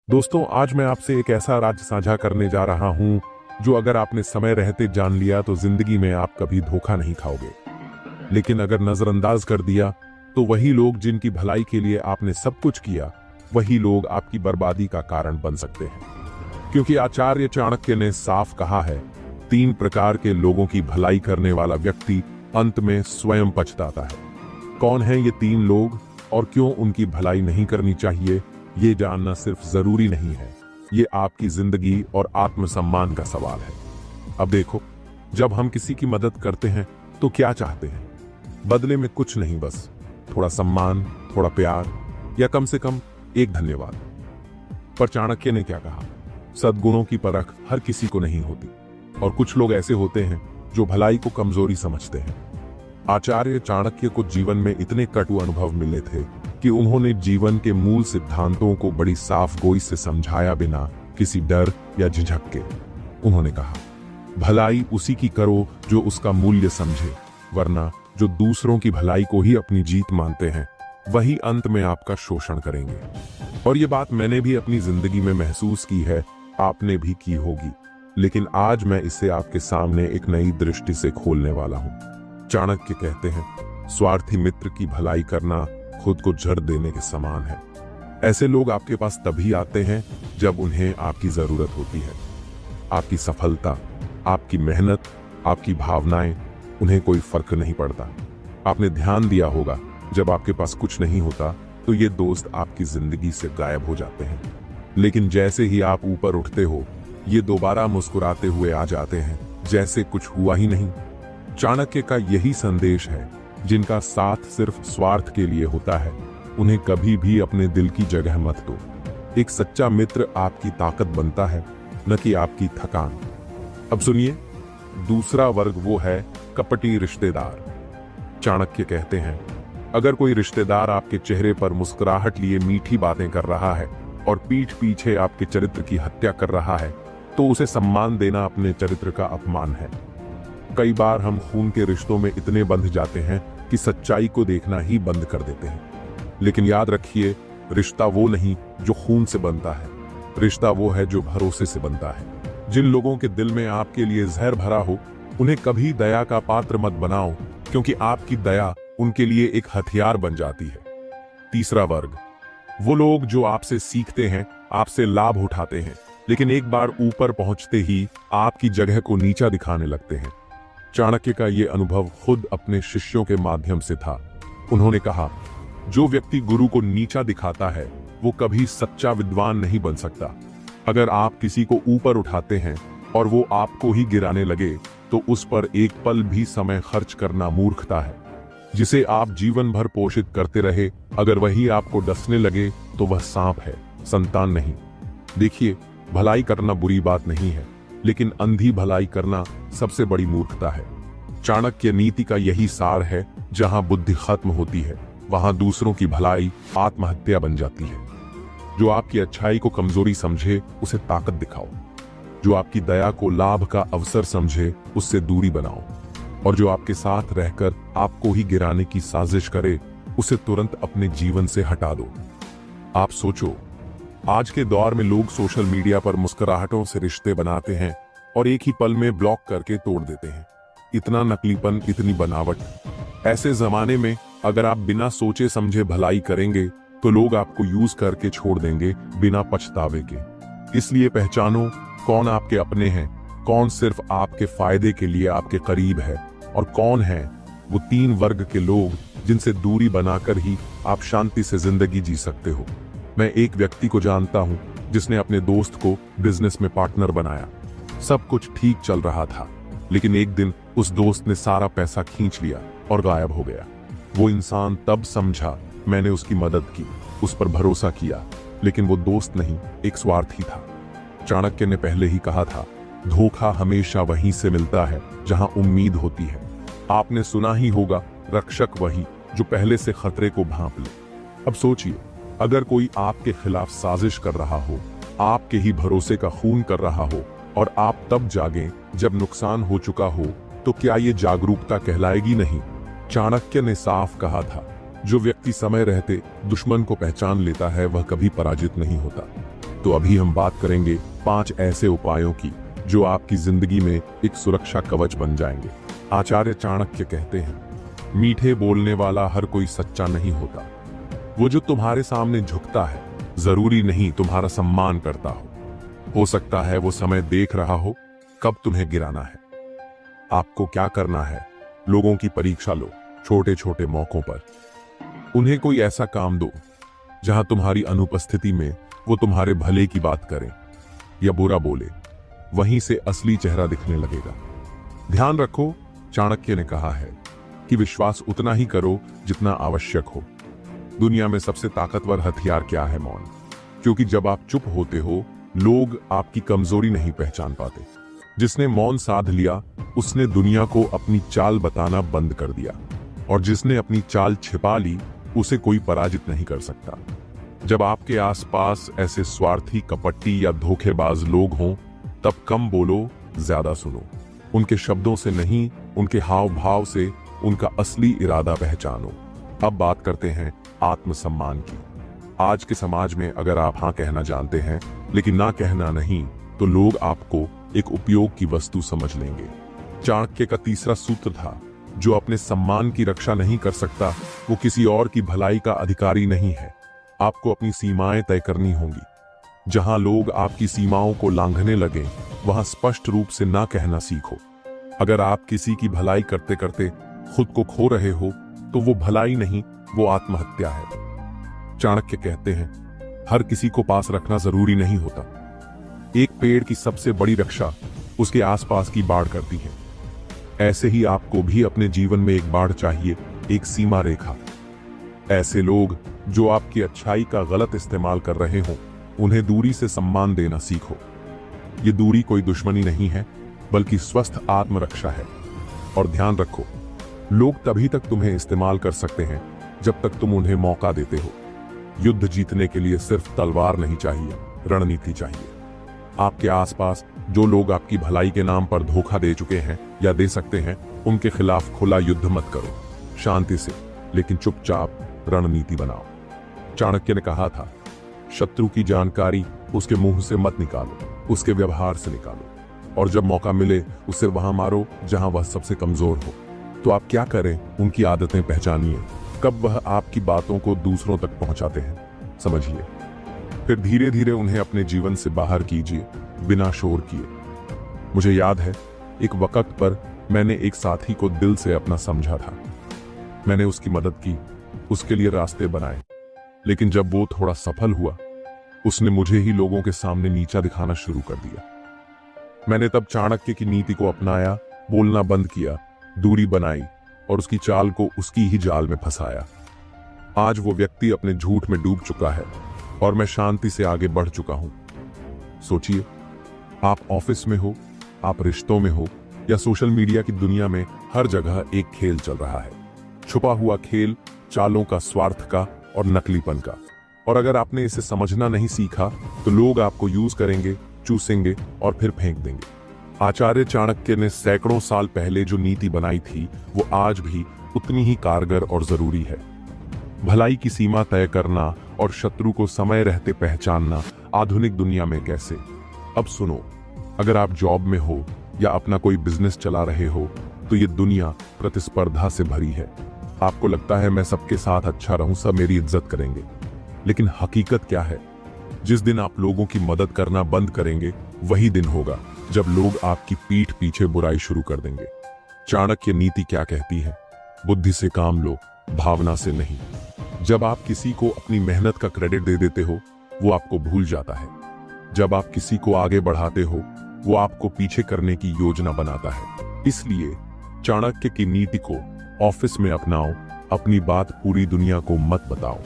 दोस्तों, आज मैं आपसे एक ऐसा राज साझा करने जा रहा हूं जो अगर आपने समय रहते जान लिया तो जिंदगी में आप कभी धोखा नहीं खाओगे। लेकिन अगर नजरअंदाज कर दिया तो वही लोग जिनकी भलाई के लिए आपने सब कुछ किया, वही लोग आपकी बर्बादी का कारण बन सकते हैं। क्योंकि आचार्य चाणक्य ने साफ कहा है, 3 प्रकार के लोगों की भलाई करने वाला व्यक्ति अंत में स्वयं पछताता है। कौन है ये 3 लोग और क्यों उनकी भलाई नहीं करनी चाहिए, ये जानना सिर्फ जरूरी नहीं है, ये आपकी जिंदगी और आत्मसम्मान का सवाल है। अब देखो, जब हम किसी की मदद करते हैं तो क्या चाहते हैं? बदले में कुछ नहीं, बस थोड़ा सम्मान, थोड़ा प्यार, या कम से कम एक धन्यवाद। पर चाणक्य ने क्या कहा? सद्गुणों की परख हर किसी को नहीं होती और कुछ लोग ऐसे होते हैं जो भलाई को कमजोरी समझते हैं। आचार्य चाणक्य को जीवन में इतने कटु अनुभव मिले थे कि उन्होंने जीवन के मूल सिद्धांतों को बड़ी साफ गोई से समझाया बिना किसी डर या झिझक के। उन्होंने कहा, भलाई उसी की करो जो उसका मूल्य समझे, वरना जो दूसरों की भलाई को ही अपनी जीत मानते हैं वही अंत में आपका शोषण करेंगे। और ये बात मैंने भी अपनी जिंदगी में महसूस की है, आपने भी की होगी, लेकिन आज मैं इसे आपके सामने एक नई दृष्टि से खोलने वाला हूं। चाणक्य कहते हैं, स्वार्थी मित्र की भलाई करना खुद को जड़ देने के समान है। ऐसे लोग आपके पास तभी आते हैं जब उन्हें आपकी जरूरत होती है। आपकी सफलता, आपकी मेहनत, आपकी भावनाएं, उन्हें कोई फर्क नहीं पड़ता। आपने ध्यान दिया होगा, जब आपके पास कुछ नहीं होता तो ये दोस्त आपकी जिंदगी से गायब हो जाते हैं, लेकिन जैसे ही आप ऊपर उठते हो, ये दोबारा मुस्कुराते हुए आ जाते हैं जैसे कुछ हुआ ही नहीं। चाणक्य का यही संदेश है, जिनका साथ सिर्फ स्वार्थ के लिए होता है, उन्हें कभी भी अपने दिल की जगह मत दो। एक सच्चा मित्र आपकी ताकत बनता है, न कि आपकी थकान। अब सुनिए, दूसरा वर्ग वो है कपटी रिश्तेदार। चाणक्य कहते हैं, अगर कोई रिश्तेदार आपके चेहरे पर मुस्कुराहट लिए मीठी बातें कर रहा है और पीठ पीछे आपके चरित्र की हत्या कर रहा है, तो उसे सम्मान देना अपने चरित्र का अपमान है। कई बार हम खून के रिश्तों में इतने बंध जाते हैं कि सच्चाई को देखना ही बंद कर देते हैं। लेकिन याद रखिए, रिश्ता वो नहीं जो खून से बनता है, रिश्ता वो है जो भरोसे से बनता है। जिन लोगों के दिल में आपके लिए जहर भरा हो, उन्हें कभी दया का पात्र मत बनाओ, क्योंकि आपकी दया उनके लिए एक हथियार बन जाती है। तीसरा वर्ग, वो लोग जो आपसे सीखते हैं, आपसे लाभ उठाते हैं, लेकिन एक बार ऊपर पहुंचते ही आपकी जगह को नीचा दिखाने लगते हैं। चाणक्य का ये अनुभव खुद अपने शिष्यों के माध्यम से था। उन्होंने कहा, जो व्यक्ति गुरु को नीचा दिखाता है वो कभी सच्चा विद्वान नहीं बन सकता। अगर आप किसी को ऊपर उठाते हैं और वो आपको ही गिराने लगे, तो उस पर एक पल भी समय खर्च करना मूर्खता है। जिसे आप जीवन भर पोषित करते रहे, अगर वही आपको डसने लगे तो वह सांप है, संतान नहीं। देखिए, भलाई करना बुरी बात नहीं है, लेकिन अंधी भलाई करना सबसे बड़ी मूर्खता है। चाणक्य नीति का यही सार है, जहां बुद्धि खत्म होती है वहां दूसरों की भलाई आत्महत्या बन जाती है। जो आपकी अच्छाई को कमजोरी समझे, उसे ताकत दिखाओ। जो आपकी दया को लाभ का अवसर समझे, उससे दूरी बनाओ। और जो आपके साथ रहकर आपको ही गिराने की साजिश करे, उसे तुरंत अपने जीवन से हटा दो। आप सोचो, आज के दौर में लोग सोशल मीडिया पर मुस्कुराहटों से रिश्ते बनाते हैं और एक ही पल में ब्लॉक करके तोड़ देते हैं। इतना नकलीपन, इतनी बनावट। ऐसे जमाने में अगर आप बिना सोचे समझे भलाई करेंगे तो लोग आपको यूज करके छोड़ देंगे बिना पछतावे के। इसलिए पहचानो कौन आपके अपने हैं, कौन सिर्फ आपके फायदे के लिए आपके करीब है, और कौन है वो 3 वर्ग के लोग जिनसे दूरी बनाकर ही आप शांति से जिंदगी जी सकते हो। मैं एक व्यक्ति को जानता हूं जिसने अपने दोस्त को बिजनेस में पार्टनर बनाया। सब कुछ ठीक चल रहा था, लेकिन एक दिन उस दोस्त ने सारा पैसा खींच लिया और गायब हो गया। वो इंसान तब समझा, मैंने उसकी मदद की, उस पर भरोसा किया, लेकिन वो दोस्त नहीं, एक स्वार्थी था। चाणक्य ने पहले ही कहा था, धोखा हमेशा वहीं से मिलता है जहां उम्मीद होती है। आपने सुना ही होगा, रक्षक वही जो पहले से खतरे को भांप ले। अब सोचिए, अगर कोई आपके खिलाफ साजिश कर रहा हो, आपके ही भरोसे का खून कर रहा हो, और आप तब जागें जब नुकसान हो चुका हो, तो क्या ये जागरूकता कहलाएगी नहीं? चाणक्य ने साफ कहा था, जो व्यक्ति समय रहते दुश्मन को पहचान लेता है वह कभी पराजित नहीं होता। तो अभी हम बात करेंगे 5 ऐसे उपायों की जो आपकी जिंदगी में एक सुरक्षा कवच बन जाएंगे। आचार्य चाणक्य कहते हैं, मीठे बोलने वाला हर कोई सच्चा नहीं होता। वो जो तुम्हारे सामने झुकता है जरूरी नहीं तुम्हारा सम्मान करता हो सकता है वो समय देख रहा हो कब तुम्हें गिराना है। आपको क्या करना है, लोगों की परीक्षा लो छोटे छोटे मौकों पर। उन्हें कोई ऐसा काम दो जहां तुम्हारी अनुपस्थिति में वो तुम्हारे भले की बात करें या बुरा बोले, वहीं से असली चेहरा दिखने लगेगा। ध्यान रखो, चाणक्य ने कहा है कि विश्वास उतना ही करो जितना आवश्यक हो। दुनिया में सबसे ताकतवर हथियार क्या है? मौन। क्योंकि जब आप चुप होते हो लोग आपकी कमजोरी नहीं पहचान पाते। जिसने मौन साध लिया उसने दुनिया को अपनी चाल बताना बंद कर दिया, और जिसने अपनी चाल छिपा ली उसे कोई पराजित नहीं कर सकता। जब आपके आसपास ऐसे स्वार्थी, कपटी या धोखेबाज लोग हों तब कम बोलो, ज्यादा सुनो। उनके शब्दों से नहीं, उनके हाव भाव से उनका असली इरादा पहचानो। अब बात करते हैं आत्मसम्मान की। आज के समाज में अगर आप हाँ कहना जानते हैं लेकिन ना कहना नहीं, तो लोग आपको एक उपयोग की वस्तु समझ लेंगे। चाणक्य का तीसरा सूत्र था, जो अपने सम्मान की रक्षा नहीं कर सकता वो किसी और की भलाई का अधिकारी नहीं है। आपको अपनी सीमाएं तय करनी होंगी। जहां लोग आपकी सीमाओं को लांघने लगे वहां स्पष्ट रूप से ना कहना सीखो। अगर आप किसी की भलाई करते करते खुद को खो रहे हो तो वो भलाई नहीं, वो आत्महत्या है। चाणक्य कहते हैं, हर किसी को पास रखना जरूरी नहीं होता। एक पेड़ की सबसे बड़ी रक्षा उसके आसपास की बाड़ करती है। ऐसे ही आपको भी अपने जीवन में एक बाड़ चाहिए, एक सीमा रेखा। ऐसे लोग जो आपकी अच्छाई का गलत इस्तेमाल कर रहे हों उन्हें दूरी से सम्मान देना सीखो। ये दूरी कोई दुश्मनी नहीं है बल्कि स्वस्थ आत्मरक्षा है। और ध्यान रखो, लोग तभी तक तुम्हें इस्तेमाल कर सकते हैं जब तक तुम उन्हें मौका देते हो। युद्ध जीतने के लिए सिर्फ तलवार नहीं चाहिए, रणनीति चाहिए। आपके आसपास जो लोग आपकी भलाई के नाम पर धोखा दे चुके हैं या दे सकते हैं, उनके खिलाफ खुला युद्ध मत करो। शांति से लेकिन चुपचाप रणनीति बनाओ। चाणक्य ने कहा था, शत्रु की जानकारी उसके मुंह से मत निकालो, उसके व्यवहार से निकालो। और जब मौका मिले उसे वहां मारो जहां वह सबसे कमजोर हो। तो आप क्या करें, उनकी आदतें पहचानिए, कब वह आपकी बातों को दूसरों तक पहुंचाते हैं समझिए, फिर धीरे धीरे उन्हें अपने जीवन से बाहर कीजिए बिना शोर किए। मुझे याद है एक वक्त पर मैंने एक साथी को दिल से अपना समझा था। मैंने उसकी मदद की, उसके लिए रास्ते बनाए, लेकिन जब वो थोड़ा सफल हुआ उसने मुझे ही लोगों के सामने नीचा दिखाना शुरू कर दिया। मैंने तब चाणक्य की नीति को अपनाया, बोलना बंद किया, दूरी बनाई और उसकी चाल को उसकी ही जाल में फंसाया। आज वो व्यक्ति अपने झूठ में डूब चुका है और मैं शांति से आगे बढ़ चुका हूं। सोचिए, आप ऑफिस में हो, आप रिश्तों में हो या सोशल मीडिया की दुनिया में, हर जगह एक खेल चल रहा है। छुपा हुआ खेल, चालों का, स्वार्थ का और नकलीपन का। और अगर आपने इसे समझना नहीं सीखा तो लोग आपको यूज करेंगे, चूसेंगे और फिर फेंक देंगे। आचार्य चाणक्य ने सैकड़ों साल पहले जो नीति बनाई थी वो आज भी उतनी ही कारगर और जरूरी है। भलाई की सीमा तय करना और शत्रु को समय रहते पहचानना आधुनिक दुनिया में कैसे। अब सुनो, अगर आप जॉब में हो या अपना कोई बिजनेस चला रहे हो तो ये दुनिया प्रतिस्पर्धा से भरी है। आपको लगता है मैं सबके साथ अच्छा रहूं, सब मेरी इज्जत करेंगे, लेकिन हकीकत क्या है? जिस दिन आप लोगों की मदद करना बंद करेंगे वही दिन होगा जब लोग आपकी पीठ पीछे बुराई शुरू कर देंगे। चाणक्य नीति क्या कहती है? बुद्धि से काम लो, भावना से नहीं। जब आप किसी को अपनी मेहनत का क्रेडिट दे देते हो वो आपको भूल जाता है। जब आप किसी को आगे बढ़ाते हो वो आपको पीछे करने की योजना बनाता है। इसलिए चाणक्य की नीति को ऑफिस में अपनाओ। अपनी बात पूरी दुनिया को मत बताओ।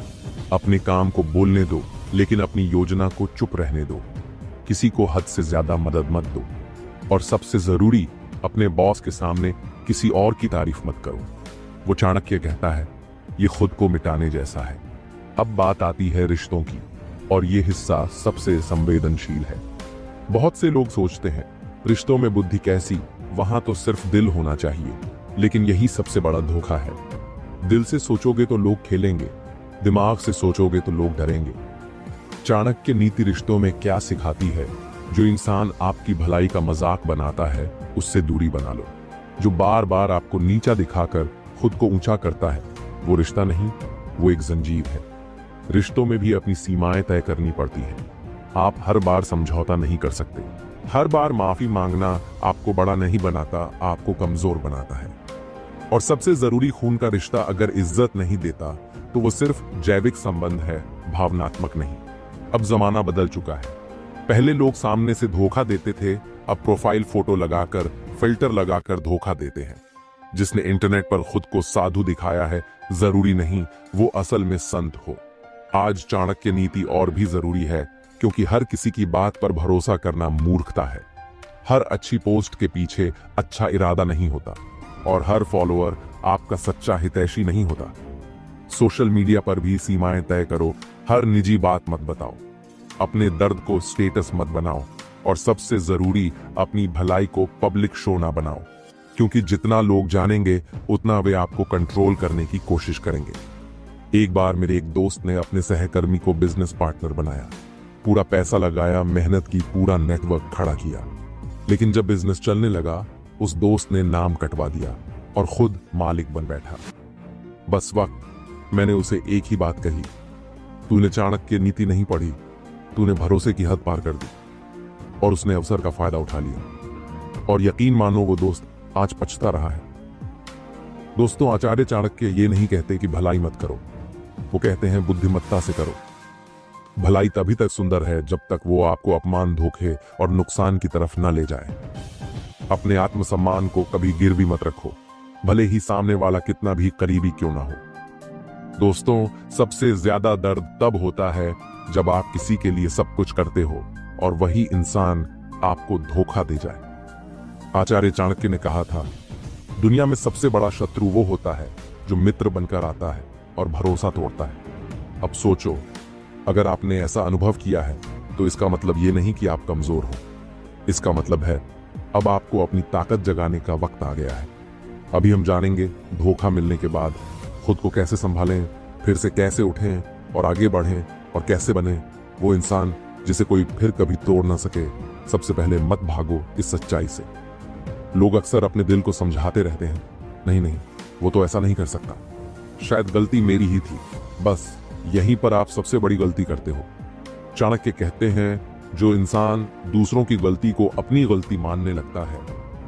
अपने काम को बोलने दो लेकिन अपनी योजना को चुप रहने दो। किसी को हद से ज्यादा मदद मत दो। और सबसे जरूरी, अपने बॉस के सामने किसी और की तारीफ मत करो। वो चाणक्य कहता है, ये खुद को मिटाने जैसा है। अब बात आती है रिश्तों की, और ये हिस्सा सबसे संवेदनशील है। बहुत से लोग सोचते हैं रिश्तों में बुद्धि कैसी, वहां तो सिर्फ दिल होना चाहिए, लेकिन यही सबसे बड़ा धोखा है। दिल से सोचोगे तो लोग खेलेंगे, दिमाग से सोचोगे तो लोग डरेंगे। चाणक्य नीति रिश्तों में क्या सिखाती है? जो इंसान आपकी भलाई का मजाक बनाता है उससे दूरी बना लो। जो बार बार आपको नीचा दिखाकर खुद को ऊंचा करता है वो रिश्ता नहीं, वो एक जंजीर है। रिश्तों में भी अपनी सीमाएं तय करनी पड़ती हैं। आप हर बार समझौता नहीं कर सकते। हर बार माफी मांगना आपको बड़ा नहीं बनाता, आपको कमजोर बनाता है। और सबसे जरूरी, खून का रिश्ता अगर इज्जत नहीं देता तो वो सिर्फ जैविक संबंध है, भावनात्मक नहीं। अब जमाना बदल चुका है। पहले लोग सामने से धोखा देते थे, अब प्रोफाइल फोटो लगाकर, फिल्टर लगाकर धोखा देते हैं। जिसने इंटरनेट पर खुद को साधु दिखाया है, जरूरी नहीं वो असल में संत हो। आज चाणक्य नीति और भी जरूरी है, क्योंकि हर किसी की बात पर भरोसा करना मूर्खता है। हर अच्छी पोस्ट के पीछे अच्छा इरादा नहीं होता, और हर फॉलोअर आपका सच्चा हितैषी नहीं होता। सोशल मीडिया पर भी सीमाएं तय करो, हर निजी बात मत बताओ, अपने दर्द को स्टेटस मत बनाओ, और सबसे जरूरी, अपनी भलाई को पब्लिक शो ना बनाओ, क्योंकि जितना लोग जानेंगे उतना वे आपको कंट्रोल करने की कोशिश करेंगे। एक बार मेरे एक दोस्त ने अपने सहकर्मी को बिजनेस पार्टनर बनाया, पूरा पैसा लगाया, मेहनत की, पूरा नेटवर्क खड़ा किया। लेकिन जब बिजनेस चलने लगा, उस दोस्त ने नाम कटवा दिया और खुद मालिक बन बैठा। बस वक्त मैंने उसे एक ही बात कही, तूने चाणक्य नीति नहीं पढ़ी, तूने भरोसे की हद पार कर दी। और उसने अवसर का फायदा उठा लिया, और यकीन मानो वो दोस्त आज पछता रहा है। दोस्तों, आचार्य चाणक्य ये नहीं कहते कि भलाई मत करो, वो कहते हैं बुद्धिमत्ता से करो। भलाई तभी तक सुंदर है जब तक वो आपको अपमान, धोखे और नुकसान की तरफ न ले जाए। अपने आत्मसम्मान को कभी गिरवी मत रखो, भले ही सामने वाला कितना भी करीबी क्यों ना हो। दोस्तों, सबसे ज्यादा दर्द तब होता है जब आप किसी के लिए सब कुछ करते हो और वही इंसान आपको धोखा दे जाए। आचार्य चाणक्य ने कहा था, दुनिया में सबसे बड़ा शत्रु वो होता है जो मित्र बनकर आता है और भरोसा तोड़ता है। अब सोचो, अगर आपने ऐसा अनुभव किया है तो इसका मतलब ये नहीं कि आप कमजोर हो। इसका मतलब है अब आपको अपनी ताकत जगाने का वक्त आ गया है। अभी हम जानेंगे धोखा मिलने के बाद खुद को कैसे संभालें, फिर से कैसे उठें और आगे बढ़ें, और कैसे बने वो इंसान जिसे कोई फिर कभी तोड़ ना सके। सबसे पहले मत भागो इस सच्चाई से। लोग अक्सर अपने दिल को समझाते रहते हैं, नहीं नहीं वो तो ऐसा नहीं कर सकता, शायद गलती मेरी ही थी। बस यहीं पर आप सबसे बड़ी गलती करते हो। चाणक्य कहते हैं, जो इंसान दूसरों की गलती को अपनी गलती मानने लगता है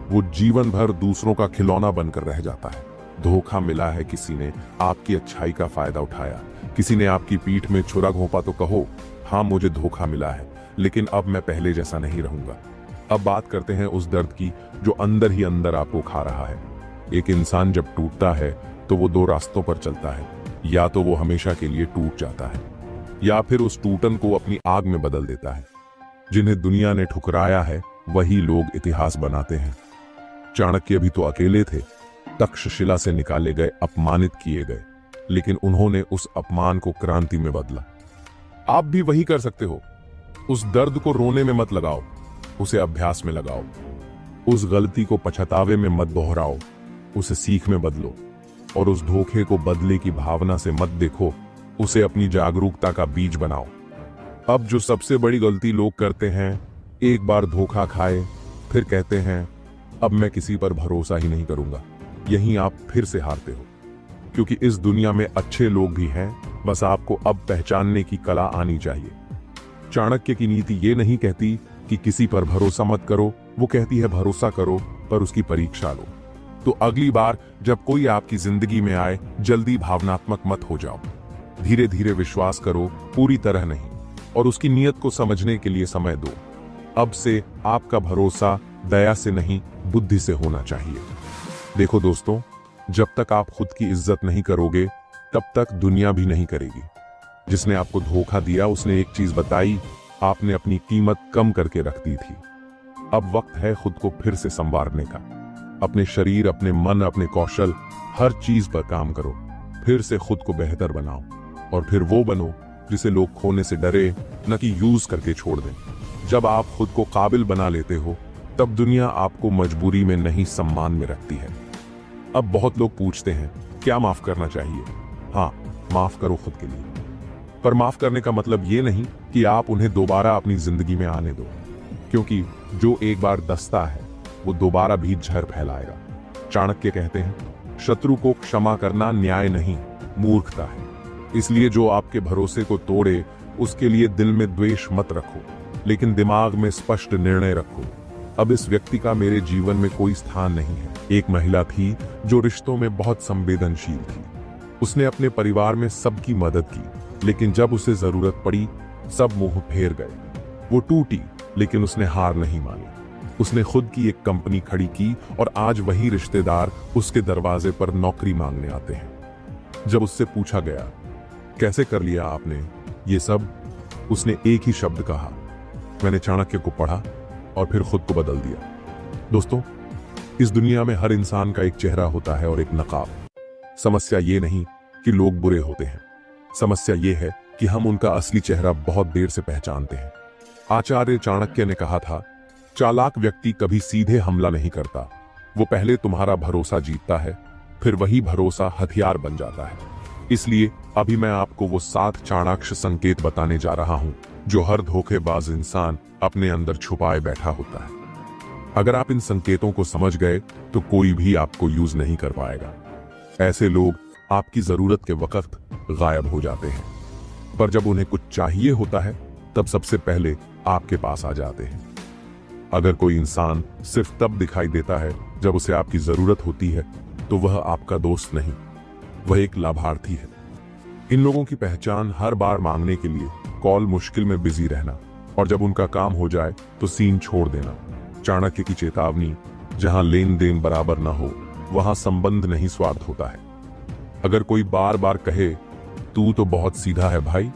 वो जीवन भर दूसरों का खिलौना बनकर रह जाता है। धोखा मिला है, किसी ने आपकी अच्छाई का फायदा उठाया, किसी ने आपकी पीठ में छुरा घोंपा तो कहो, हाँ मुझे धोखा मिला है, लेकिन अब मैं पहले जैसा नहीं रहूंगा। अब बात करते हैं उस दर्द की जो अंदर ही अंदर आपको खा रहा है। एक इंसान जब टूटता है तो वो दो रास्तों पर चलता है, या तो वो हमेशा के लिए टूट जाता है, या फिर उस टूटन को अपनी आग में बदल देता है। जिन्हें दुनिया ने ठुकराया है वही लोग इतिहास बनाते हैं। चाणक्य भी तो अकेले थे, तक्षशिला से निकाले गए, अपमानित किए गए, लेकिन उन्होंने उस अपमान को क्रांति में बदला। आप भी वही कर सकते हो। उस दर्द को रोने में मत लगाओ, उसे अभ्यास में लगाओ। उस गलती को पछतावे में मत दोहराओ, उसे सीख में बदलो। और उस धोखे को बदले की भावना से मत देखो, उसे अपनी जागरूकता का बीज बनाओ। अब जो सबसे बड़ी गलती लोग करते हैं, एक बार धोखा खाए फिर कहते हैं अब मैं किसी पर भरोसा ही नहीं करूंगा। यहीं आप फिर से हारते हो, क्योंकि इस दुनिया में अच्छे लोग भी हैं, बस आपको अब पहचानने की कला आनी चाहिए। चाणक्य की नीति ये नहीं कहती कि किसी पर भरोसा मत करो, वो कहती है भरोसा करो पर उसकी परीक्षा लो। तो अगली बार जब कोई आपकी जिंदगी में आए, जल्दी भावनात्मक मत हो जाओ। धीरे धीरे विश्वास करो, पूरी तरह नहीं, और उसकी नीयत को समझने के लिए समय दो। अब से आपका भरोसा दया से नहीं, बुद्धि से होना चाहिए। देखो दोस्तों, जब तक आप खुद की इज्जत नहीं करोगे तब तक दुनिया भी नहीं करेगी। जिसने आपको धोखा दिया उसने एक चीज बताई, आपने अपनी कीमत कम करके रख दी थी। अब वक्त है खुद को फिर से संवारने का। अपने शरीर, अपने मन, अपने कौशल, हर चीज पर काम करो। फिर से खुद को बेहतर बनाओ, और फिर वो बनो जिसे लोग खोने से डरे, न कि यूज करके छोड़ दें। जब आप खुद को काबिल बना लेते हो तब दुनिया आपको मजबूरी में नहीं, सम्मान में रखती है। अब बहुत लोग पूछते हैं क्या माफ करना चाहिए। हाँ, माफ करो खुद के लिए, पर माफ करने का मतलब ये नहीं कि आप उन्हें दोबारा अपनी जिंदगी में आने दो, क्योंकि जो एक बार दस्ता है वो दोबारा भी जहर फैलाएगा। चाणक्य कहते हैं, शत्रु को क्षमा करना न्याय नहीं, मूर्खता है। इसलिए जो आपके भरोसे को तोड़े उसके लिए दिल में द्वेष मत रखो, लेकिन दिमाग में स्पष्ट निर्णय रखो, अब इस व्यक्ति का मेरे जीवन में कोई स्थान नहीं है। एक महिला थी जो रिश्तों में बहुत संवेदनशील थी। उसने अपने परिवार में सबकी मदद की, लेकिन जब उसे जरूरत पड़ी सब मुंह फेर गए। वो टूटी, लेकिन उसने हार नहीं मानी। उसने खुद की एक कंपनी खड़ी की और आज वही रिश्तेदार उसके दरवाजे पर नौकरी मांगने आते हैं। जब उससे पूछा गया, कैसे कर लिया आपने ये सब, उसने एक ही शब्द कहा, मैंने चाणक्य को पढ़ा और फिर खुद को बदल दिया। दोस्तों, इस दुनिया में हर इंसान का एक चेहरा होता है और एक नकाब। समस्या ये नहीं कि लोग बुरे होते हैं, समस्या ये है कि हम उनका असली चेहरा बहुत देर से पहचानते हैं। आचार्य चाणक्य ने कहा था, चालाक व्यक्ति कभी सीधे हमला नहीं करता, वो पहले तुम्हारा भरोसा जीतता है, फिर वही भरोसा हथियार बन जाता है। इसलिए अभी मैं आपको वो 7 चाणाक्ष संकेत बताने जा रहा हूं जो हर धोखेबाज इंसान अपने अंदर छुपाए बैठा होता है। अगर आप इन संकेतों को समझ गए तो कोई भी आपको यूज नहीं कर पाएगा। ऐसे लोग आपकी जरूरत के वक्त गायब हो जाते हैं, पर जब उन्हें कुछ चाहिए होता है तब सबसे पहले आपके पास आ जाते हैं। अगर कोई इंसान सिर्फ तब दिखाई देता है जब उसे आपकी जरूरत होती है, तो वह आपका दोस्त नहीं, वह एक लाभार्थी है। इन लोगों की पहचान हर बार मांगने के लिए कॉल मुश्किल में बिजी रहना, और जब उनका काम हो जाए तो सीन छोड़ देना। चाणक्य की चेतावनी, जहां लेन देन बराबर ना हो वहां संबंध नहीं स्वार्थ होता है। अगर कोई बार बार कहे, तू तो बहुत सीधा है भाई,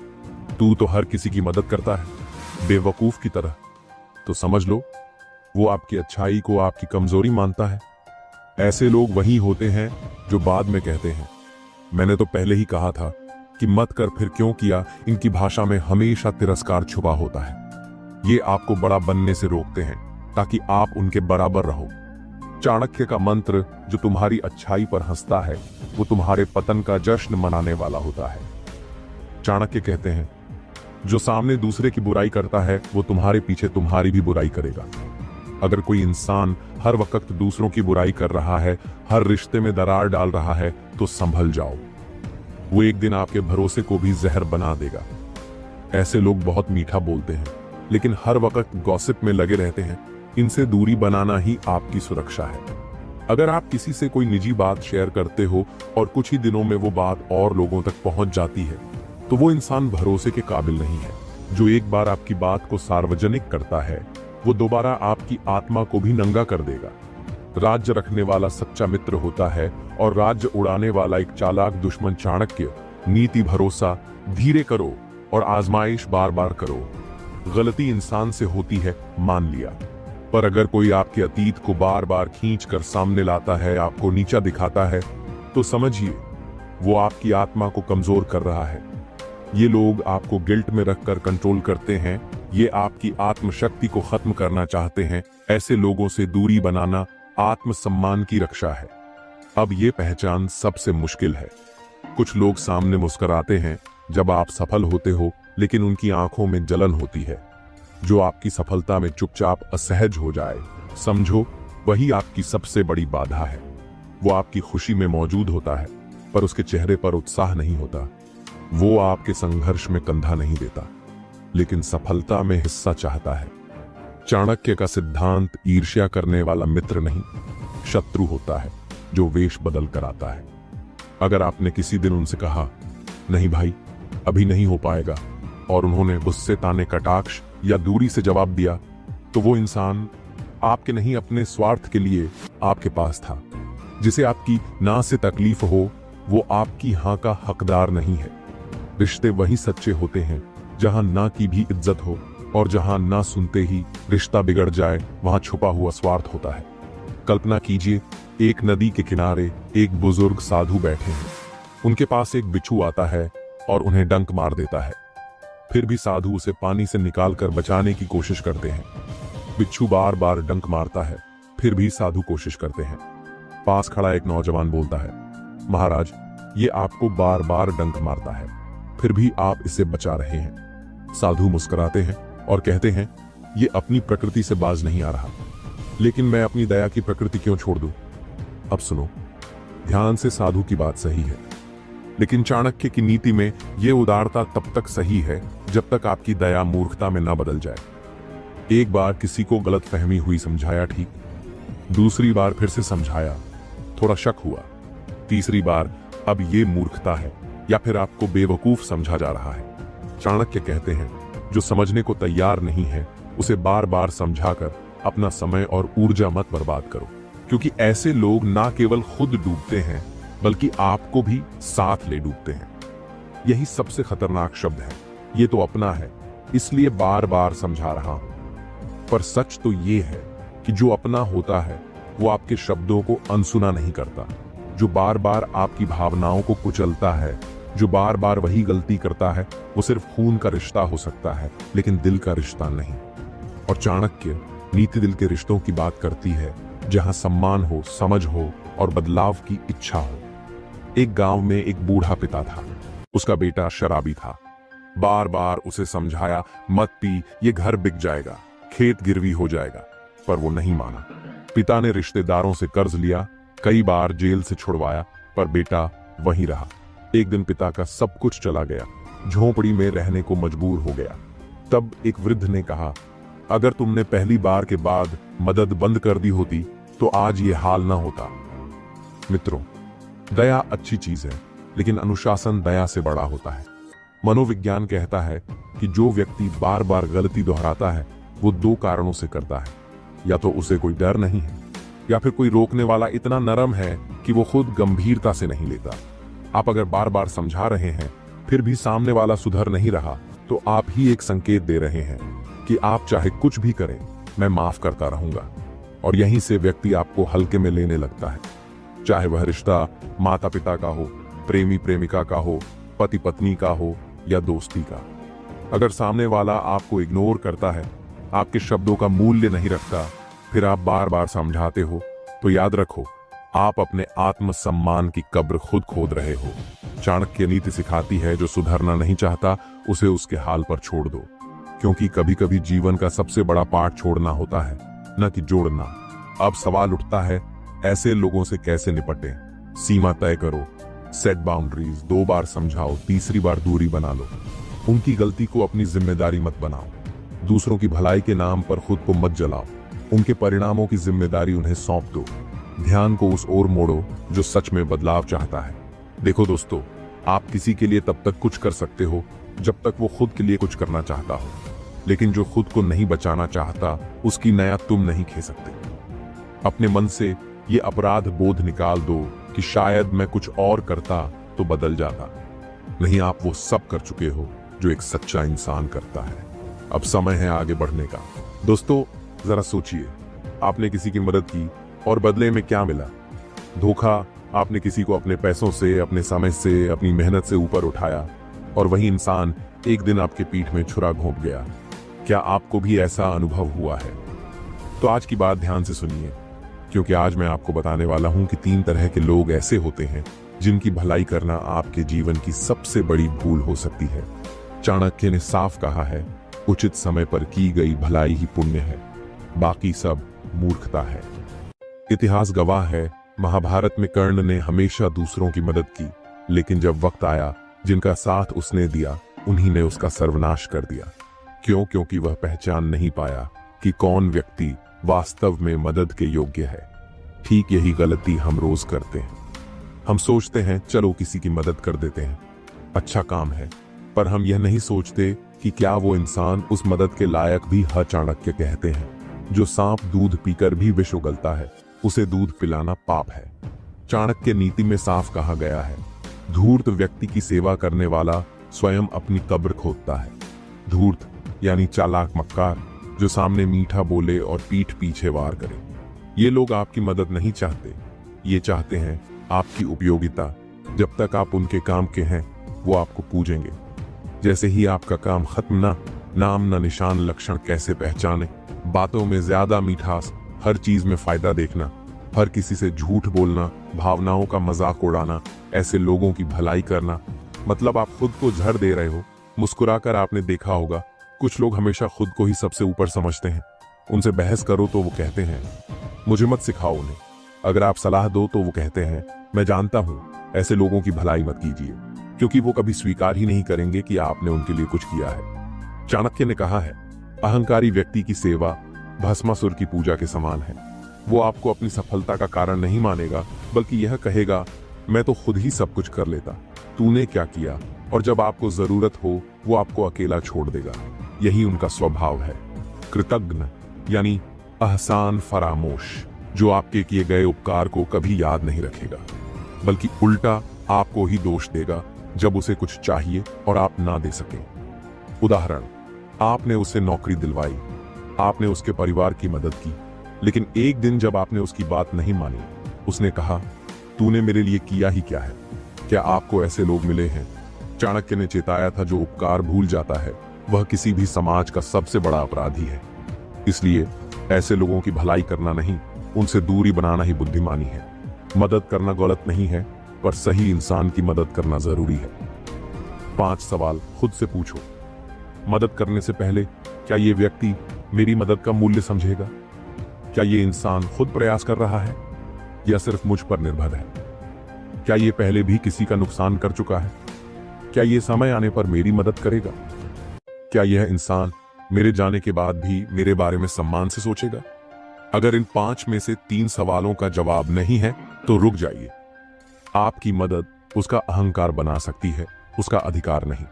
तू तो हर किसी की मदद करता है, बेवकूफ की तरह, तो समझ लो वो आपकी अच्छाई को आपकी कमजोरी मानता है। ऐसे लोग वही होते हैं जो बाद में कहते हैं, मैंने तो पहले ही कहा था कि मत कर, फिर क्यों किया। इनकी भाषा में हमेशा तिरस्कार छुपा होता है। ये आपको बड़ा बनने से रोकते हैं ताकि आप उनके बराबर रहो। चाणक्य का मंत्र, जो तुम्हारी अच्छाई पर हंसता है वो तुम्हारे पतन का जश्न मनाने वाला होता है। चाणक्य कहते हैं, जो सामने दूसरे की बुराई करता है वो तुम्हारे पीछे तुम्हारी भी बुराई करेगा। अगर कोई इंसान हर वक्त दूसरों की बुराई कर रहा है, हर रिश्ते में दरार डाल रहा है, तो संभल जाओ, वो एक दिन आपके भरोसे को भी जहर बना देगा। ऐसे लोग बहुत मीठा बोलते हैं, लेकिन हर वक्त गॉसिप में लगे रहते हैं। इनसे दूरी बनाना ही आपकी सुरक्षा है। अगर आप किसी से कोई निजी बात शेयर करते हो और कुछ ही दिनों में वो बात और लोगों तक पहुंच जाती है, तो वो इंसान भरोसे के काबिल नहीं है। जो एक बार आपकी बात को सार्वजनिक करता है वो दोबारा आपकी आत्मा को भी नंगा कर देगा। राज्य रखने वाला सच्चा मित्र होता है और राज्य उड़ाने वाला एक चालाक दुश्मन चाणक्य। नीति भरोसा, धीरे करो और आजमाइश बार बार करो। गलती इंसान से होती है, मान लिया, पर अगर कोई आपके अतीत को बार बार खींचकर सामने लाता है, आपको नीचा दिखाता है, तो समझिए वो आपकी आत्मा को कमजोर कर रहा है। ये लोग आपको गिल्ट में रखकर कंट्रोल करते हैं, ये आपकी आत्मशक्ति को खत्म करना चाहते हैं। ऐसे लोगों से दूरी बनाना आत्मसम्मान की रक्षा है। अब ये पहचान सबसे मुश्किल है। कुछ लोग सामने मुस्कुराते हैं जब आप सफल होते हो, लेकिन उनकी आंखों में जलन होती है। जो आपकी सफलता में चुपचाप असहज हो जाए, समझो वही आपकी सबसे बड़ी बाधा है। वो आपकी खुशी में मौजूद होता है, पर उसके चेहरे पर उत्साह नहीं होता। वो आपके संघर्ष में कंधा नहीं देता, लेकिन सफलता में हिस्सा चाहता है। चाणक्य का सिद्धांत ईर्ष्या करने वाला मित्र नहीं, शत्रु होता है जो वेश बदल कर आता है। अगर आपने किसी दिन उनसे कहा, नहीं भाई अभी नहीं हो पाएगा, और उन्होंने गुस्से, ताने, कटाक्ष या दूरी से जवाब दिया, तो वो इंसान आपके नहीं, अपने स्वार्थ के लिए आपके पास था। जिसे आपकी ना से तकलीफ हो वो आपकी हाँ का हकदार नहीं है। रिश्ते वही सच्चे होते हैं जहां ना की भी इज्जत हो, और जहां ना सुनते ही रिश्ता बिगड़ जाए वहां छुपा हुआ स्वार्थ होता है। कल्पना कीजिए, एक नदी के किनारे एक बुजुर्ग साधु बैठे हैं। उनके पास एक बिच्छू आता है और उन्हें डंक मार देता है। फिर भी साधु उसे पानी से निकालकर बचाने की कोशिश करते हैं। बिच्छू बार बार डंक मारता है, फिर भी साधु कोशिश करते हैं। पास खड़ा एक नौजवान बोलता है, महाराज ये आपको बार बार डंक मारता है, फिर भी आप इसे बचा रहे हैं। साधु मुस्कुराते हैं और कहते हैं, ये अपनी प्रकृति से बाज नहीं आ रहा, लेकिन मैं अपनी दया की प्रकृति क्यों छोड़ दूं? अब सुनो, ध्यान से साधु की बात सही है, लेकिन चाणक्य की नीति में यह उदारता तब तक सही है जब तक आपकी दया मूर्खता में न बदल जाए। एक बार किसी को गलतफहमी हुई, समझाया ठीक, दूसरी बार फिर से समझाया, थोड़ा शक हुआ, तीसरी बार अब ये मूर्खता है या फिर आपको बेवकूफ समझा जा रहा है। चाणक्य कहते हैं, जो समझने को तैयार नहीं है उसे बार बार समझाकर अपना समय और ऊर्जा मत बर्बाद करो, क्योंकि ऐसे लोग ना केवल खुद डूबते हैं बल्कि आपको भी साथ ले डूबते हैं। यही सबसे खतरनाक शब्द है। ये तो अपना है, इसलिए बार बार समझा रहा हूं, पर सच तो ये है कि जो अपना होता है वो आपके शब्दों को अनसुना नहीं करता, जो बार बार आपकी भावनाओं को कुचलता है, जो बार बार वही गलती करता है, वो सिर्फ खून का रिश्ता हो सकता है लेकिन दिल का रिश्ता नहीं। और चाणक्य नीति दिल के रिश्तों की बात करती है, जहां सम्मान हो, समझ हो और बदलाव की इच्छा हो। एक गांव में एक बूढ़ा पिता था, उसका बेटा शराबी था। बार बार उसे समझाया, मत पी, ये घर बिक जाएगा, खेत गिरवी हो जाएगा, पर वो नहीं माना। पिता ने रिश्तेदारों से कर्ज लिया, कई बार जेल से छुड़वाया, पर बेटा वहीं रहा। एक दिन पिता का सब कुछ चला गया, झोंपड़ी में रहने को मजबूर हो गया। तब एक वृद्ध ने कहा, अगर तुमने पहली बार के बाद मदद बंद कर दी होती तो आज ये हाल ना होता। मित्रों, दया अच्छी चीज है, लेकिन अनुशासन दया से बड़ा होता है। मनोविज्ञान कहता है कि जो व्यक्ति बार बार गलती दोहराता है वो दो कारणों से करता है, या तो उसे कोई डर नहीं है, या फिर कोई रोकने वाला इतना नरम है कि वो खुद गंभीरता से नहीं लेता। आप अगर बार बार समझा रहे हैं फिर भी सामने वाला सुधर नहीं रहा, तो आप ही एक संकेत दे रहे हैं कि आप चाहे कुछ भी करें, मैं माफ करता रहूंगा। और यहीं से व्यक्ति आपको हल्के में लेने लगता है, चाहे वह रिश्ता माता पिता का हो, प्रेमी प्रेमिका का हो, पति पत्नी का हो या दोस्ती का। अगर सामने वाला आपको इग्नोर करता है, आपके शब्दों का मूल्य नहीं रखता, फिर आप बार बार समझाते हो, तो याद रखो, आप अपने आत्मसम्मान की कब्र खुद खोद रहे हो। चाणक्य नीति सिखाती है, जो सुधरना नहीं चाहता उसे उसके हाल पर छोड़ दो, क्योंकि कभी कभी जीवन का सबसे बड़ा पार्ट छोड़ना होता है, न कि जोड़ना। अब सवाल उठता है, ऐसे लोगों से कैसे निपटें? सीमा तय करो, सेट बाउंड्रीज, 2 बार समझाओ, तीसरी बार दूरी बना लो। उनकी गलती को अपनी जिम्मेदारी मत बनाओ, दूसरों की भलाई के नाम पर खुद को मत जलाओ। उनके परिणामों की जिम्मेदारी उन्हें सौंप दो। ध्यान को उस ओर मोड़ो जो सच में बदलाव चाहता है। देखो दोस्तों, आप किसी के लिए तब तक कुछ कर सकते हो जब तक वो खुद के लिए कुछ करना चाहता हो, लेकिन जो खुद को नहीं बचाना चाहता उसकी नया तुम नहीं खे सकते। अपने मन से ये अपराध बोध निकाल दो कि शायद मैं कुछ और करता तो बदल जाता। नहीं, आप वो सब कर चुके हो जो एक सच्चा इंसान करता है। अब समय है आगे बढ़ने का। दोस्तों, जरा सोचिए, आपने किसी की मदद की और बदले में क्या मिला? धोखा। आपने किसी को अपने पैसों से, अपने समय से, अपनी मेहनत से ऊपर उठाया, और वही इंसान एक दिन आपके पीठ में छुरा घोंप गया। क्या आपको भी ऐसा अनुभव हुआ है? तो आज की बात ध्यान से सुनिए, क्योंकि आज मैं आपको बताने वाला हूं कि 3 तरह के लोग ऐसे होते हैं जिनकी भलाई करना आपके जीवन की सबसे बड़ी भूल हो सकती है। चाणक्य ने साफ कहा है, उचित समय पर की गई भलाई ही पुण्य है, बाकी सब मूर्खता है। इतिहास गवाह है, महाभारत में कर्ण ने हमेशा दूसरों की मदद की, लेकिन जब वक्त आया, जिनका साथ उसने दिया उन्हीं ने उसका सर्वनाश कर दिया। क्यों? क्योंकि वह पहचान नहीं पाया कि कौन व्यक्ति वास्तव में मदद के योग्य है। ठीक यही गलती हम रोज करते हैं। हम सोचते हैं चलो किसी की मदद कर देते हैं, अच्छा काम है, पर हम यह नहीं सोचते कि क्या वो इंसान उस मदद के लायक भी है। चाणक्य कहते हैं, जो सांप दूध पीकर भी विष उगलता है, उसे दूध पिलाना पाप है। चाणक्य नीति में साफ कहा गया है, धूर्त व्यक्ति की सेवा करने वाला स्वयं अपनी कब्र खोदता है। धूर्त यानी चालाक, मक्कार, जो सामने मीठा बोले और पीठ पीछे वार करे। ये लोग आपकी मदद नहीं चाहते, ये चाहते हैं आपकी उपयोगिता। जब तक आप उनके काम के हैं, वो आपको पूजेंगे। जैसे ही आपका काम खत्म, ना नाम ना निशान, लक्षण कैसे पहचाने, बातों में ज्यादा मिठास, हर चीज में फायदा देखना, हर किसी से झूठ बोलना, भावनाओं का मजाक उड़ाना, ऐसे लोगों की भलाई करना, मतलब आप खुद को जहर दे रहे हो, मुस्कुराकर आपने देखा होगा, कुछ लोग हमेशा खुद को ही सबसे ऊपर समझते हैं। उनसे बहस करो तो वो कहते हैं मुझे मत सिखाओ उन्हें। अगर आप सलाह दो तो वो कहते हैं मैं जानता हूं। ऐसे लोगों की भलाई मत कीजिए, क्योंकि वो कभी स्वीकार ही नहीं करेंगे कि आपने उनके लिए कुछ किया है। चाणक्य ने कहा है, अहंकारी व्यक्ति की सेवा भस्मासुर की पूजा के समान है। वो आपको अपनी सफलता का कारण नहीं मानेगा, बल्कि यह कहेगा मैं तो खुद ही सब कुछ कर लेता, तूने क्या किया। और जब आपको जरूरत हो वो आपको अकेला छोड़ देगा। यही उनका स्वभाव है। कृतज्ञ यानी अहसान फरामोश, जो आपके किए गए उपकार को कभी याद नहीं रखेगा, बल्कि उल्टा आपको ही दोष देगा जब उसे कुछ चाहिए और आप ना दे सकें। उदाहरण, आपने उसे नौकरी दिलवाई, आपने उसके परिवार की मदद की, लेकिन एक दिन जब आपने उसकी बात नहीं मानी, उसने कहा तूने मेरे लिए किया ही क्या है। क्या आपको ऐसे लोग मिले हैं? चाणक्य ने चेताया था, जो उपकार भूल जाता है वह किसी भी समाज का सबसे बड़ा अपराधी है। इसलिए ऐसे लोगों की भलाई करना नहीं, उनसे दूरी बनाना ही बुद्धिमानी है। मदद करना गलत नहीं है, पर सही इंसान की मदद करना जरूरी है। 5 सवाल खुद से पूछो। मदद करने से पहले, क्या ये व्यक्ति मेरी मदद का मूल्य समझेगा? क्या ये इंसान खुद प्रयास कर रहा है या सिर्फ मुझ पर निर्भर है? क्या ये पहले भी किसी का नुकसान कर चुका है? क्या ये समय आने पर मेरी मदद करेगा? क्या यह इंसान मेरे जाने के बाद भी मेरे बारे में सम्मान से सोचेगा? अगर इन 5 में से 3 सवालों का जवाब नहीं है तो रुक जाइए। आपकी मदद उसका अहंकार बना सकती है, उसका अधिकार नहीं।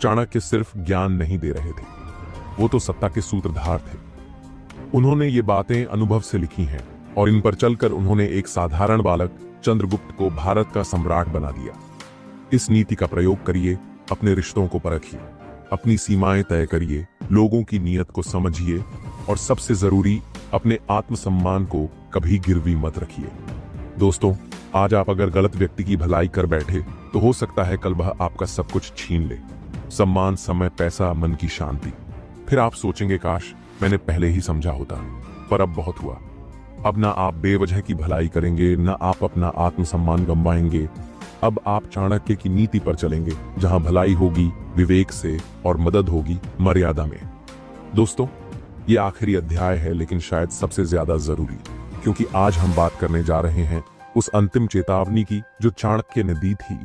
चाणक्य सिर्फ ज्ञान नहीं दे रहे थे, वो तो सत्ता के सूत्रधार थे। उन्होंने ये बातें अनुभव से लिखी हैं और इन पर चलकर उन्होंने एक साधारण बालक चंद्रगुप्त को भारत का सम्राट बना दिया। इस नीति का प्रयोग करिए, अपने रिश्तों को परखिए, अपनी सीमाएं तय करिए, लोगों की नीयत को समझिए और सबसे जरूरी, अपने आत्मसम्मान को कभी गिरवी मत रखिए। दोस्तों, आज आप अगर गलत व्यक्ति की भलाई कर बैठे तो हो सकता है कल वह आपका सब कुछ छीन ले। सम्मान, समय, पैसा, मन की शांति। फिर आप सोचेंगे काश मैंने पहले ही समझा होता, पर अब बहुत हुआ। अब ना आप बेवजह की भलाई करेंगे, ना आप अपना आत्मसम्मान गंवाएंगे। अब आप चाणक्य की नीति पर चलेंगे, जहां भलाई होगी विवेक से और मदद होगी मर्यादा में। दोस्तों, ये आखिरी अध्याय है, लेकिन शायद सबसे ज्यादा जरूरी, क्योंकि आज हम बात करने जा रहे हैं उस अंतिम चेतावनी की जो चाणक्य ने दी थी।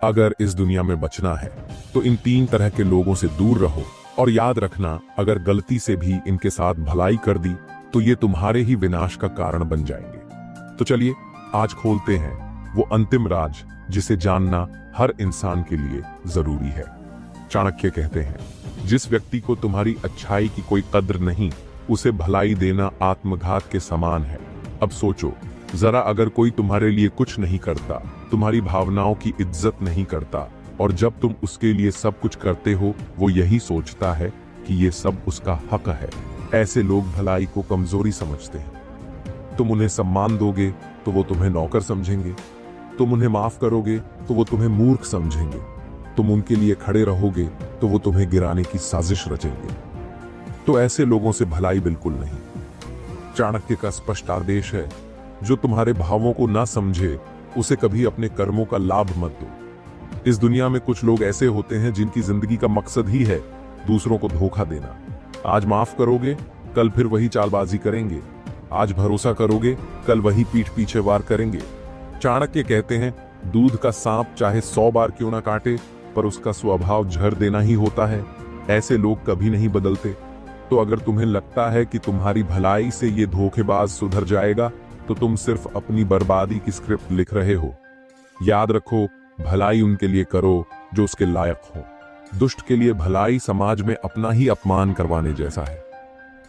अगर इस दुनिया में बचना है तो इन 3 तरह के लोगों से दूर रहो, और याद रखना, अगर गलती से भी इनके साथ भलाई कर दी तो ये तुम्हारे ही विनाश का कारण बन जाएंगे। तो चलिए आज खोलते हैं वो अंतिम राज, जिसे जानना हर इंसान के लिए जरूरी है। चाणक्य कहते हैं, जिस व्यक्ति को तुम्हारी अच्छाई की कोई कद्र नहीं, उसे भलाई देना आत्मघात के समान है। अब सोचो जरा, अगर कोई तुम्हारे लिए कुछ नहीं करता, तुम्हारी भावनाओं की इज्जत नहीं करता, और जब तुम उसके लिए सब कुछ करते हो वो यही सोचता है कि ये सब उसका हक है, ऐसे लोग भलाई को कमजोरी समझते हैं। तुम उन्हें सम्मान दोगे तो वो तुम्हें नौकर समझेंगे, तुम उन्हें माफ करोगे तो वो तुम्हें मूर्ख समझेंगे, तुम उनके लिए खड़े रहोगे तो वो तुम्हें गिराने की साजिश रचेंगे। तो ऐसे लोगों से भलाई बिल्कुल नहीं। चाणक्य का स्पष्ट आदेश है, जो तुम्हारे भावों को ना समझे उसे कभी अपने कर्मों का लाभ मत दो। इस दुनिया में कुछ लोग ऐसे होते हैं जिनकी जिंदगी का मकसद ही है दूसरों को धोखा देना। आज माफ करोगे, कल फिर वही चालबाजी करेंगे। आज भरोसा करोगे, कल वही पीठ पीछे वार करेंगे। चाणक्य कहते हैं, दूध का सांप चाहे 100 बार क्यों ना काटे, पर उसका स्वभाव झर देना ही होता है। ऐसे लोग कभी नहीं बदलते। तो अगर तुम्हें लगता है कि तुम्हारी भलाई से ये धोखेबाज सुधर जाएगा, तो तुम सिर्फ अपनी बर्बादी की स्क्रिप्ट लिख रहे हो। याद रखो, भलाई उनके लिए करो जो उसके लायक हो। दुष्ट के लिए भलाई समाज में अपना ही अपमान करवाने जैसा है।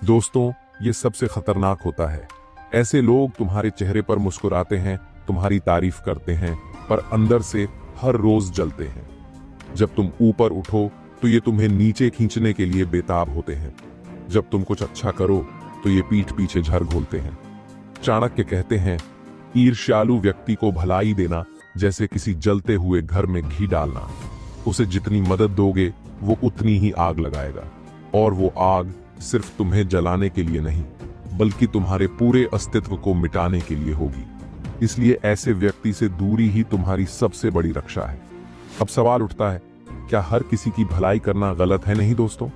दोस्तों, ये सबसे खतरनाक होता है। ऐसे लोग तुम्हारे चेहरे पर मुस्कुराते हैं, तुम्हारी तारीफ करते हैं, पर अंदर से हर रोज जलते हैं। जब तुम ऊपर उठो तो ये तुम्हें नीचे खींचने के लिए बेताब होते हैं। जब तुम कुछ अच्छा करो तो ये पीठ पीछे झर घोलते हैं। चाणक्य कहते हैं, ईर्ष्यालु व्यक्ति को भलाई देना जैसे किसी जलते हुए घर में घी डालना। उसे जितनी मदद दोगे वो उतनी ही आग लगाएगा, और वो आग सिर्फ तुम्हें जलाने के लिए नहीं, बल्कि तुम्हारे पूरे अस्तित्व को मिटाने के लिए होगी। इसलिए ऐसे व्यक्ति से दूरी ही तुम्हारी सबसे बड़ी रक्षा है। अब सवाल उठता है, क्या हर किसी की भलाई करना गलत है? नहीं दोस्तों,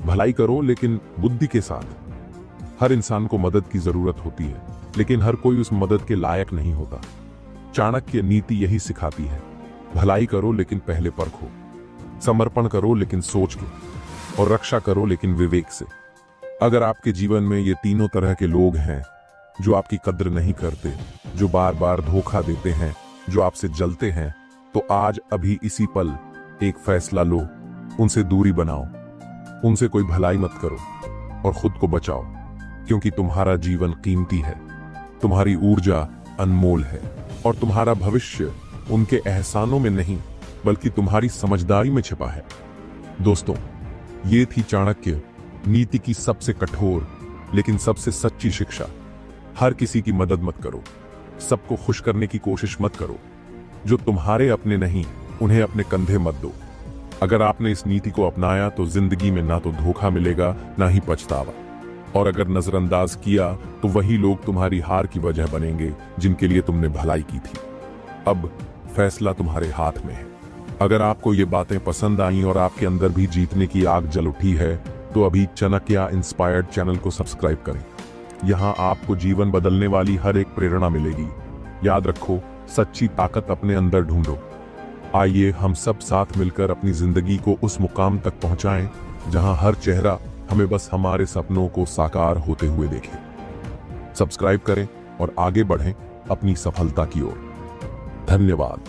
भलाई करो लेकिन बुद्धि के साथ। हर इंसान को मदद की जरूरत होती है, लेकिन हर कोई उस मदद के लायक नहीं होता। चाणक्य नीति यही सिखाती है, भलाई करो लेकिन पहले परखो, समर्पण करो लेकिन सोच के, और रक्षा करो लेकिन विवेक से। अगर आपके जीवन में ये तीनों तरह के लोग हैं, जो आपकी कद्र नहीं करते, जो बार बार धोखा देते हैं, जो आपसे जलते हैं, तो आज अभी इसी पल एक फैसला लो, उनसे दूरी बनाओ, उनसे कोई भलाई मत करो और खुद को बचाओ, क्योंकि तुम्हारा जीवन कीमती है, तुम्हारी ऊर्जा अनमोल है और तुम्हारा भविष्य उनके एहसानों में नहीं बल्कि तुम्हारी समझदारी में छिपा है। दोस्तों, ये थी चाणक्य नीति की सबसे कठोर लेकिन सबसे सच्ची शिक्षा। हर किसी की मदद मत करो, सबको खुश करने की कोशिश मत करो, जो तुम्हारे अपने नहीं उन्हें अपने कंधे मत दो। अगर आपने इस नीति को अपनाया तो जिंदगी में ना तो धोखा मिलेगा ना ही पछतावा, और अगर नजरअंदाज किया तो वही लोग तुम्हारी हार की वजह बनेंगे जिनके लिए तुमने भलाई की थी। अब फैसला तुम्हारे हाथ में है। अगर आपको ये बातें पसंद आई और आपके अंदर भी जीतने की आग जल उठी है तो अभी चाणक्य इंस्पायर्ड चैनल को सब्सक्राइब करें। यहाँ आपको जीवन बदलने वाली हर एक प्रेरणा मिलेगी। याद रखो, सच्ची ताकत अपने अंदर ढूंढो। आइए हम सब साथ मिलकर अपनी जिंदगी को उस मुकाम तक पहुंचाएं जहां हर चेहरा हमें बस हमारे सपनों को साकार होते हुए देखे। सब्सक्राइब करें और आगे बढ़ें अपनी सफलता की ओर। धन्यवाद।